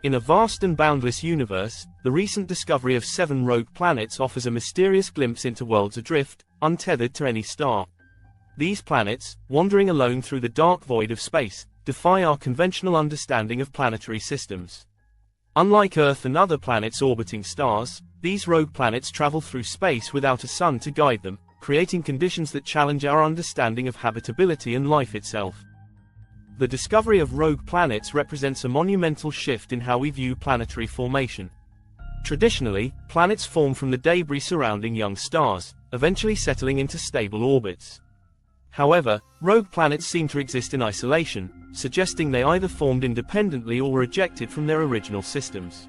In a vast and boundless universe, the recent discovery of 7 rogue planets offers a mysterious glimpse into worlds adrift, untethered to any star. These planets, wandering alone through the dark void of space, defy our conventional understanding of planetary systems. Unlike Earth and other planets orbiting stars, these rogue planets travel through space without a sun to guide them, creating conditions that challenge our understanding of habitability and life itself. The discovery of rogue planets represents a monumental shift in how we view planetary formation. Traditionally, planets form from the debris surrounding young stars, eventually settling into stable orbits. However, rogue planets seem to exist in isolation, suggesting they either formed independently or were ejected from their original systems.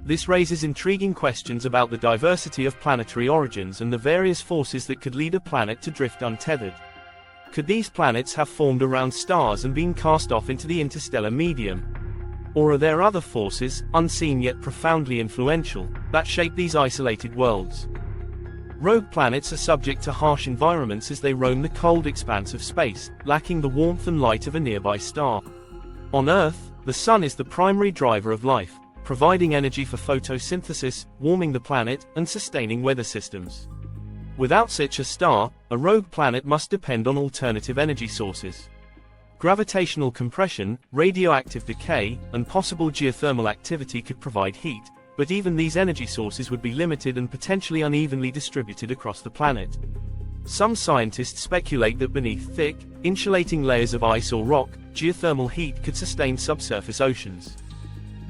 This raises intriguing questions about the diversity of planetary origins and the various forces that could lead a planet to drift untethered. Could these planets have formed around stars and been cast off into the interstellar medium? Or are there other forces, unseen yet profoundly influential, that shape these isolated worlds? Rogue planets are subject to harsh environments as they roam the cold expanse of space, lacking the warmth and light of a nearby star. On Earth, the sun is the primary driver of life, providing energy for photosynthesis, warming the planet, and sustaining weather systems. Without such a star, a rogue planet must depend on alternative energy sources. Gravitational compression, radioactive decay, and possible geothermal activity could provide heat, but even these energy sources would be limited and potentially unevenly distributed across the planet. Some scientists speculate that beneath thick, insulating layers of ice or rock, geothermal heat could sustain subsurface oceans.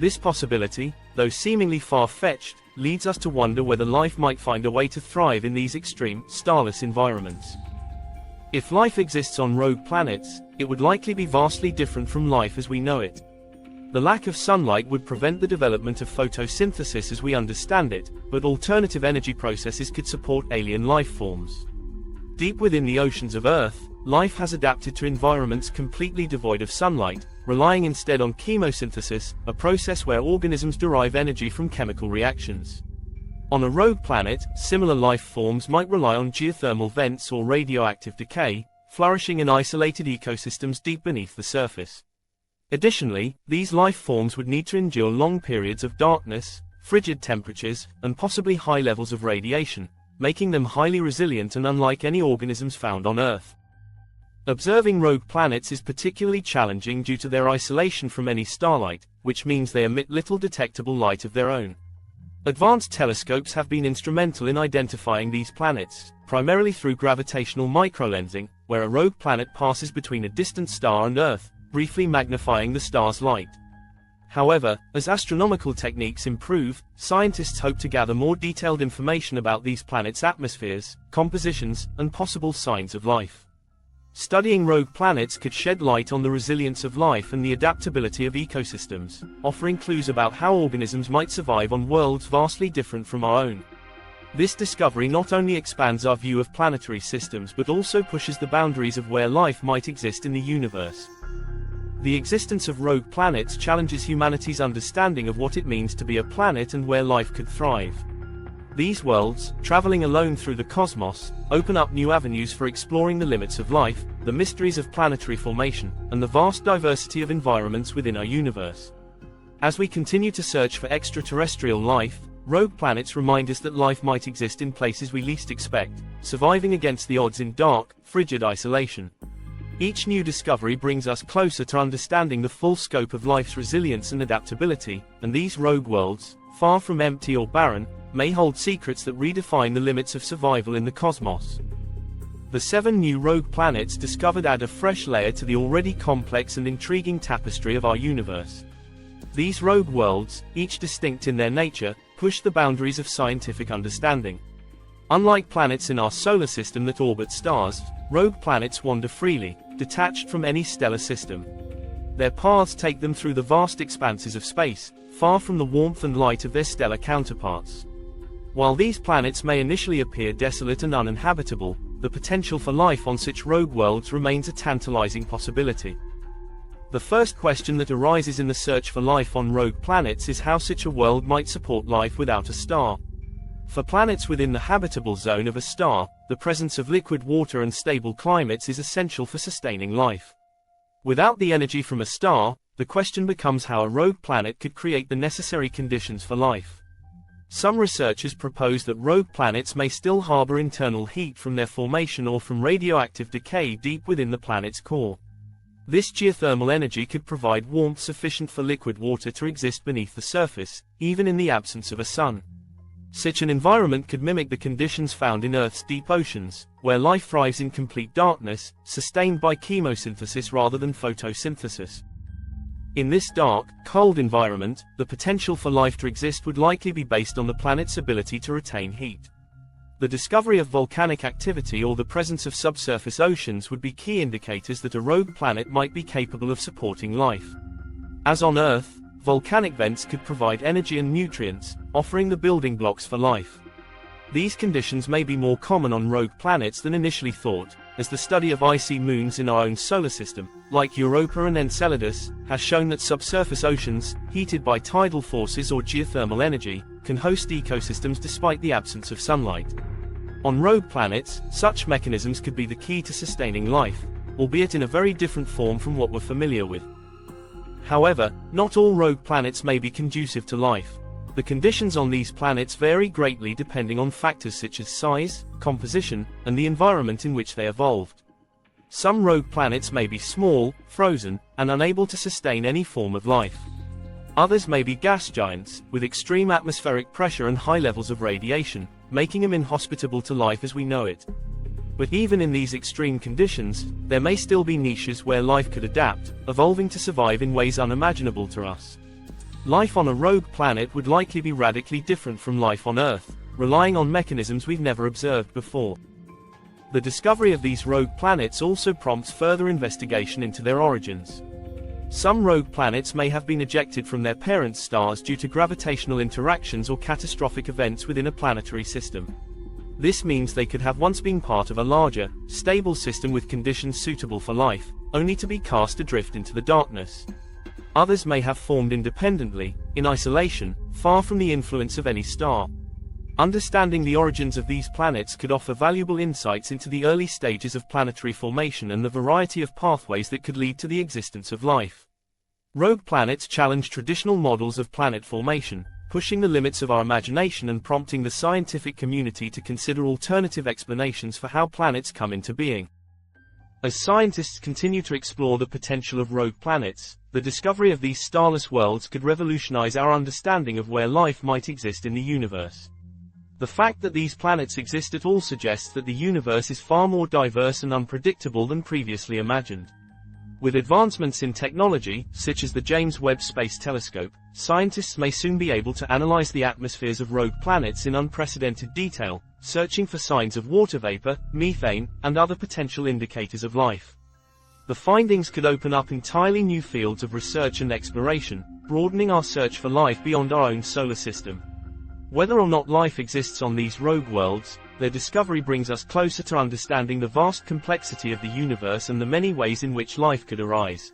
This possibility, though seemingly far-fetched, leads us to wonder whether life might find a way to thrive in these extreme, starless environments. If life exists on rogue planets, it would likely be vastly different from life as we know it. The lack of sunlight would prevent the development of photosynthesis as we understand it, but alternative energy processes could support alien life forms. Deep within the oceans of Earth, life has adapted to environments completely devoid of sunlight, relying instead on chemosynthesis, a process where organisms derive energy from chemical reactions. On a rogue planet, similar life forms might rely on geothermal vents or radioactive decay, flourishing in isolated ecosystems deep beneath the surface. Additionally, these life forms would need to endure long periods of darkness, frigid temperatures, and possibly high levels of radiation, making them highly resilient and unlike any organisms found on Earth. Observing rogue planets is particularly challenging due to their isolation from any starlight, which means they emit little detectable light of their own. Advanced telescopes have been instrumental in identifying these planets, primarily through gravitational microlensing, where a rogue planet passes between a distant star and Earth, briefly magnifying the star's light. However, as astronomical techniques improve, scientists hope to gather more detailed information about these planets' atmospheres, compositions, and possible signs of life. Studying rogue planets could shed light on the resilience of life and the adaptability of ecosystems, offering clues about how organisms might survive on worlds vastly different from our own. This discovery not only expands our view of planetary systems but also pushes the boundaries of where life might exist in the universe. The existence of rogue planets challenges humanity's understanding of what it means to be a planet and where life could thrive. These worlds, traveling alone through the cosmos, open up new avenues for exploring the limits of life, the mysteries of planetary formation, and the vast diversity of environments within our universe. As we continue to search for extraterrestrial life, rogue planets remind us that life might exist in places we least expect, surviving against the odds in dark, frigid isolation. Each new discovery brings us closer to understanding the full scope of life's resilience and adaptability, and these rogue worlds, far from empty or barren, may hold secrets that redefine the limits of survival in the cosmos. The 7 new rogue planets discovered add a fresh layer to the already complex and intriguing tapestry of our universe. These rogue worlds, each distinct in their nature, push the boundaries of scientific understanding. Unlike planets in our solar system that orbit stars, rogue planets wander freely, detached from any stellar system. Their paths take them through the vast expanses of space, far from the warmth and light of their stellar counterparts. While these planets may initially appear desolate and uninhabitable, the potential for life on such rogue worlds remains a tantalizing possibility. The first question that arises in the search for life on rogue planets is how such a world might support life without a star. For planets within the habitable zone of a star, the presence of liquid water and stable climates is essential for sustaining life. Without the energy from a star, the question becomes how a rogue planet could create the necessary conditions for life. Some researchers propose that rogue planets may still harbor internal heat from their formation or from radioactive decay deep within the planet's core. This geothermal energy could provide warmth sufficient for liquid water to exist beneath the surface, even in the absence of a sun. Such an environment could mimic the conditions found in Earth's deep oceans, where life thrives in complete darkness, sustained by chemosynthesis rather than photosynthesis. In this dark, cold environment, the potential for life to exist would likely be based on the planet's ability to retain heat. The discovery of volcanic activity or the presence of subsurface oceans would be key indicators that a rogue planet might be capable of supporting life. As on Earth, volcanic vents could provide energy and nutrients, offering the building blocks for life. These conditions may be more common on rogue planets than initially thought, as the study of icy moons in our own solar system, like Europa and Enceladus, has shown that subsurface oceans, heated by tidal forces or geothermal energy, can host ecosystems despite the absence of sunlight. On rogue planets, such mechanisms could be the key to sustaining life, albeit in a very different form from what we're familiar with. However, not all rogue planets may be conducive to life. The conditions on these planets vary greatly depending on factors such as size, composition, and the environment in which they evolved. Some rogue planets may be small, frozen, and unable to sustain any form of life. Others may be gas giants, with extreme atmospheric pressure and high levels of radiation, making them inhospitable to life as we know it. But even in these extreme conditions, there may still be niches where life could adapt, evolving to survive in ways unimaginable to us. Life on a rogue planet would likely be radically different from life on Earth, relying on mechanisms we've never observed before. The discovery of these rogue planets also prompts further investigation into their origins. Some rogue planets may have been ejected from their parent stars due to gravitational interactions or catastrophic events within a planetary system. This means they could have once been part of a larger, stable system with conditions suitable for life, only to be cast adrift into the darkness. Others may have formed independently, in isolation, far from the influence of any star. Understanding the origins of these planets could offer valuable insights into the early stages of planetary formation and the variety of pathways that could lead to the existence of life. Rogue planets challenge traditional models of planet formation, pushing the limits of our imagination and prompting the scientific community to consider alternative explanations for how planets come into being. As scientists continue to explore the potential of rogue planets, the discovery of these starless worlds could revolutionize our understanding of where life might exist in the universe. The fact that these planets exist at all suggests that the universe is far more diverse and unpredictable than previously imagined. With advancements in technology, such as the James Webb Space Telescope, scientists may soon be able to analyze the atmospheres of rogue planets in unprecedented detail, searching for signs of water vapor, methane, and other potential indicators of life. The findings could open up entirely new fields of research and exploration, broadening our search for life beyond our own solar system. Whether or not life exists on these rogue worlds, their discovery brings us closer to understanding the vast complexity of the universe and the many ways in which life could arise.